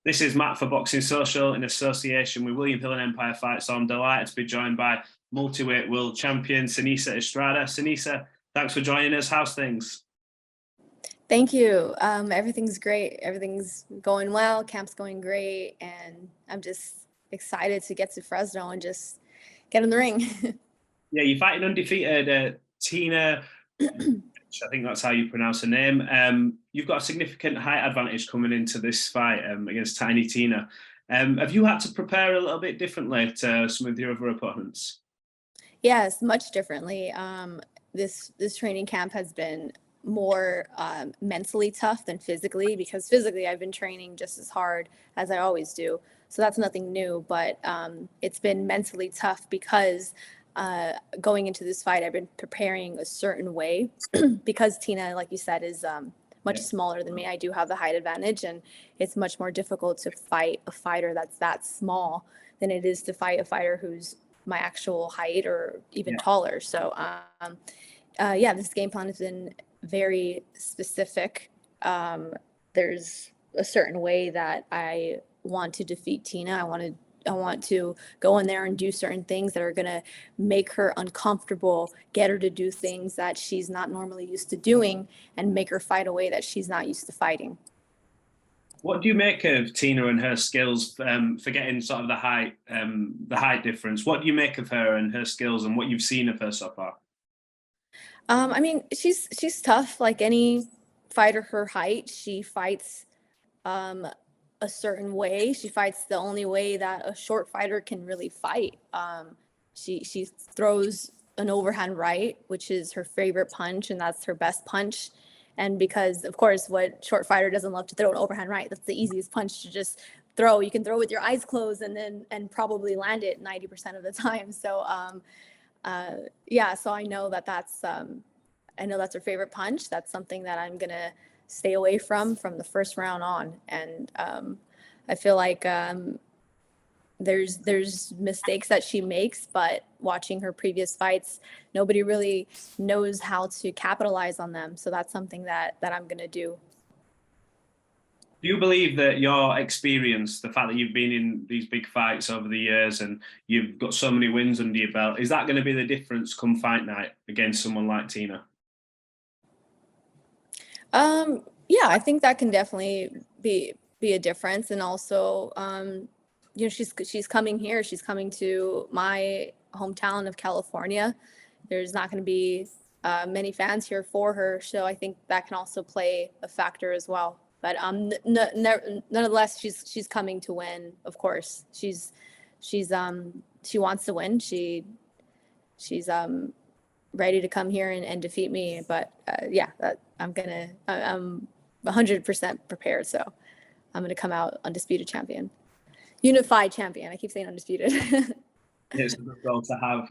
This is Matt for Boxing Social in association with William Hill and Empire Fight. So I'm delighted to be joined by multi-weight world champion Seniesa Estrada. Seniesa, thanks for joining us. How's things? Thank you. Everything's great. Everything's going well. Camp's going great. And I'm just excited to get to Fresno and just get in the ring. Yeah, you're fighting undefeated Tina, I think that's how you pronounce her name. You've got a significant height advantage coming into this fight against Tiny Tina. Have you had to prepare a little bit differently to some of your other opponents? Yes, much differently. This training camp has been more mentally tough than physically, because physically I've been training just as hard as I always do. So that's nothing new, but it's been mentally tough because going into this fight, I've been preparing a certain way because Tina, like you said, is much smaller than me. I do have the height advantage, and it's much more difficult to fight a fighter that's that small than it is to fight a fighter who's my actual height or even taller. So this game plan has been very specific. There's a certain way that I want to defeat Tina. I want to go in there and do certain things that are going to make her uncomfortable, get her to do things that she's not normally used to doing, and make her fight a way that she's not used to fighting. What do you make of Tina and her skills, forgetting sort of the height difference? What do you make of her and her skills and what you've seen of her so far? I mean, she's tough like any fighter her height. She fights a certain way. She fights the only way that a short fighter can really fight. She throws an overhand right, which is her favorite punch, and that's her best punch. And because, of course, what short fighter doesn't love to throw an overhand right? That's the easiest punch to just throw. You can throw with your eyes closed and probably land it 90% of the time. So so I know that's her favorite punch. That's something that I'm gonna stay away from the first round on. And I feel like there's mistakes that she makes, but watching her previous fights, nobody really knows how to capitalize on them. So that's something that I'm gonna do. Do you believe that your experience, the fact that you've been in these big fights over the years and you've got so many wins under your belt, is that going to be the difference come fight night against someone like Tina? Yeah, I think that can definitely be a difference. And also, she's coming here. She's coming to my hometown of California. There's not going to be many fans here for her, so I think that can also play a factor as well. But nonetheless, she's coming to win. Of course, she wants to win. She's ready to come here and defeat me. But I'm 100% prepared. So I'm gonna come out undisputed champion, unified champion. I keep saying undisputed. It's a good goal to have.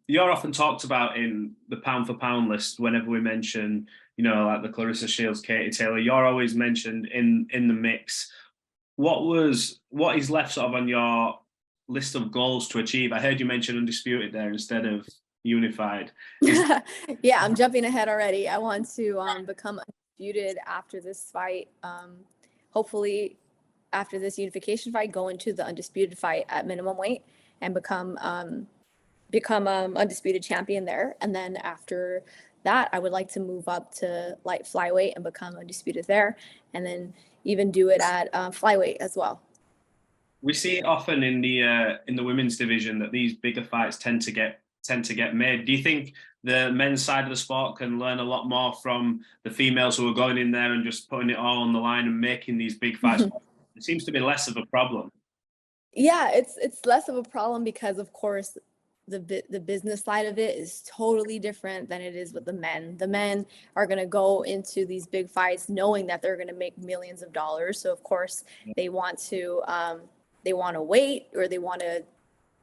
You're often talked about in the pound for pound list whenever we mention, like the Clarissa Shields, Katie Taylor. You're always mentioned in the mix. What is left sort of on your list of goals to achieve? I heard you mention undisputed there instead of unified. Yeah, I'm jumping ahead already. I want to become undisputed after this fight. Hopefully, after this unification fight, go into the undisputed fight at minimum weight and become undisputed champion there. And then after that, I would like to move up to light flyweight and become undisputed there, and then even do it at flyweight as well. We see it often in the women's division that these bigger fights tend to get made. Do you think the men's side of the sport can learn a lot more from the females who are going in there and just putting it all on the line and making these big fights? It seems to be less of a problem. Yeah, it's less of a problem because, of course, the business side of it is totally different than it is with the men. The men are going to go into these big fights knowing that they're going to make millions of dollars. So of course they want to wait, or they want to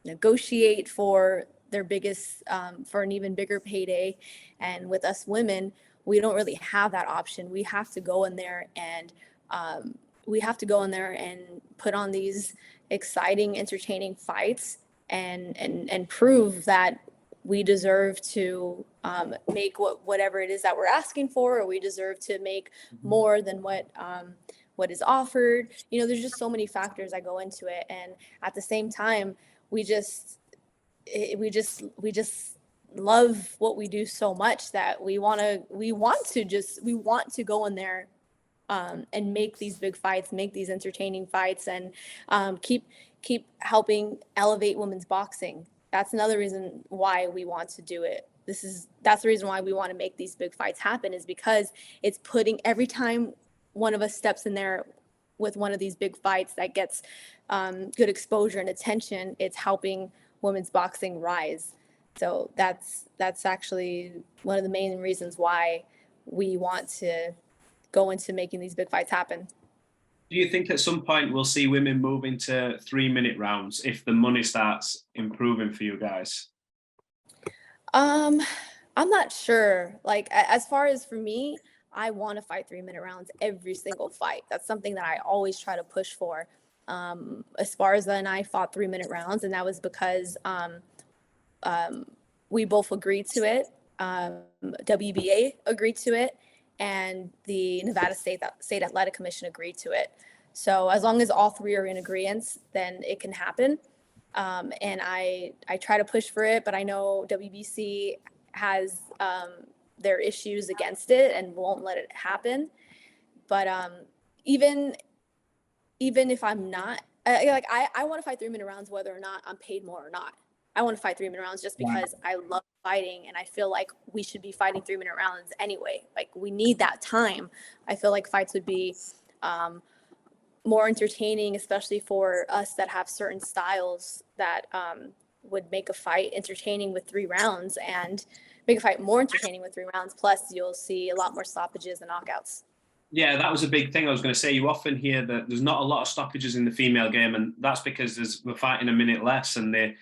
negotiate for their biggest for an even bigger payday. And with us women, we don't really have that option. We have to go in there and put on these exciting, entertaining fights and prove that we deserve to make whatever it is that we're asking for, or we deserve to make more than what what is offered. There's just so many factors that go into it. And at the same time, we just love what we do so much that we want to go in there and make these big fights, make these entertaining fights, and keep helping elevate women's boxing. That's another reason why we want to do it. That's the reason why we want to make these big fights happen, is because it's putting, every time one of us steps in there with one of these big fights that gets good exposure and attention, it's helping women's boxing rise. So that's actually one of the main reasons why we want to go into making these big fights happen. Do you think at some point we'll see women move into 3-minute rounds if the money starts improving for you guys? I'm not sure. Like, as far as for me, I want to fight 3-minute rounds every single fight. That's something that I always try to push for. Esparza and I fought 3-minute rounds, and that was because we both agreed to it. WBA agreed to it, and the Nevada State Athletic Commission agreed to it. So as long as all three are in agreement, then it can happen. And I try to push for it, but I know WBC has their issues against it and won't let it happen. But even if I'm not, I want to fight 3-minute rounds whether or not I'm paid more or not. I want to fight 3-minute rounds just because I love fighting, and I feel like we should be fighting 3-minute rounds anyway. Like, we need that time. I feel like fights would be more entertaining, especially for us that have certain styles that would make a fight entertaining with 3 rounds, and make a fight more entertaining with 3 rounds. Plus, you'll see a lot more stoppages and knockouts. Yeah, that was a big thing I was going to say. You often hear that there's not a lot of stoppages in the female game, and that's because we're fighting a minute less, and they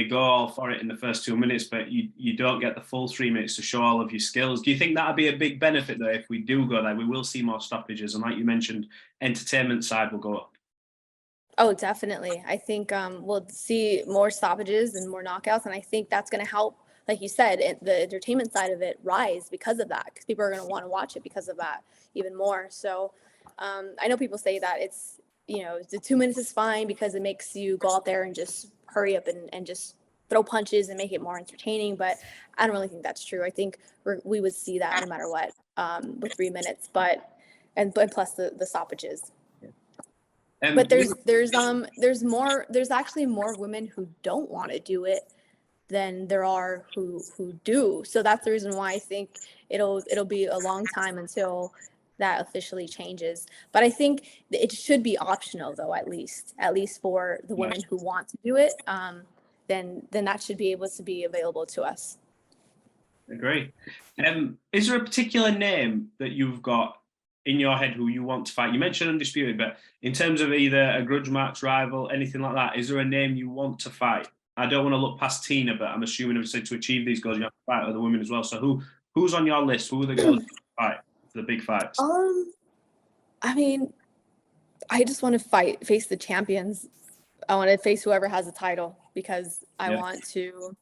go all for it in the first 2 minutes, but you don't get the full 3 minutes to show all of your skills. Do you think that'd be a big benefit, though, if we do go there? We will see more stoppages, and like you mentioned, entertainment side will go up. Oh, definitely. I think we'll see more stoppages and more knockouts, and I think that's going to help, like you said, the entertainment side of it rise because of that, because people are going to want to watch it because of that even more. So I know people say that it's, the 2 minutes is fine because it makes you go out there and just hurry up and just throw punches and make it more entertaining, but I don't really think that's true. I think we would see that no matter what with 3 minutes, but plus the stoppages. But there's actually more women who don't want to do it than there are who do. So that's the reason why I think it'll be a long time until that officially changes. But I think it should be optional, though, at least for the women who want to do it. Then that should be able to be available to us. Agree. Is there a particular name that you've got in your head who you want to fight? You mentioned Undisputed, but in terms of either a grudge match, rival, anything like that, is there a name you want to fight? I don't want to look past Tina, but I'm assuming obviously to achieve these goals, you have to fight other women as well. So who's on your list? Who are the girls you fight for the big fights? I mean, I just want to face the champions. I want to face whoever has a title, because I want to,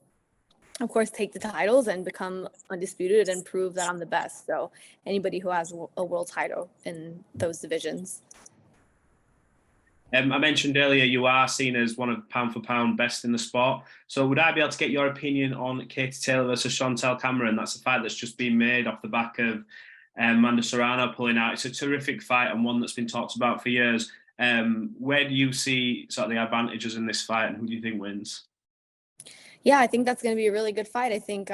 of course, take the titles and become undisputed and prove that I'm the best. So anybody who has a world title in those divisions. I mentioned earlier you are seen as one of pound for pound best in the sport. So would I be able to get your opinion on Katie Taylor versus Chantelle Cameron? That's a fight that's just been made off the back of Amanda Serrano pulling out. It's a terrific fight and one that's been talked about for years. Where do you see sort of the advantages in this fight, and who do you think wins? Yeah, I think that's going to be a really good fight. I think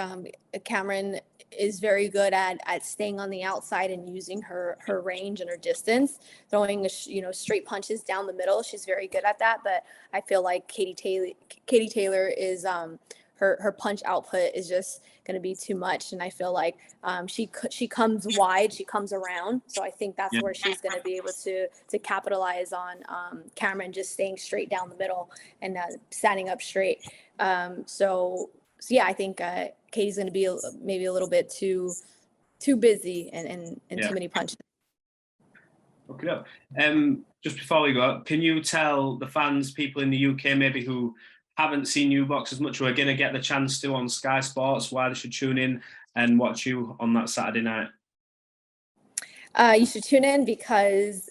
Cameron is very good at staying on the outside and using her range and her distance, throwing straight punches down the middle. She's very good at that. But I feel like Katie Taylor is her punch output is just going to be too much, and I feel like she comes wide, she comes around. So I think that's where she's going to be able to capitalize on Cameron just staying straight down the middle and standing up straight. So yeah, I think Katie's going to be maybe a little bit too busy and too many punches. Okay. Just before we go, can you tell the fans, people in the UK maybe who haven't seen you box as much, who are going to get the chance to on Sky Sports, why they should tune in and watch you on that Saturday night? You should tune in because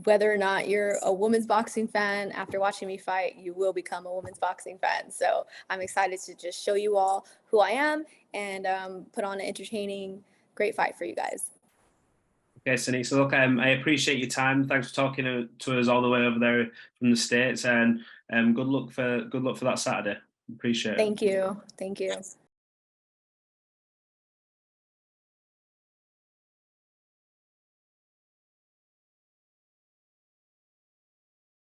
whether or not you're a women's boxing fan, after watching me fight, you will become a women's boxing fan. So I'm excited to just show you all who I am and put on an entertaining, great fight for you guys. Okay, Seniesa, look, I appreciate your time. Thanks for talking to us all the way over there from the States, and good luck for that Saturday. Appreciate it. Thank you. Thank you.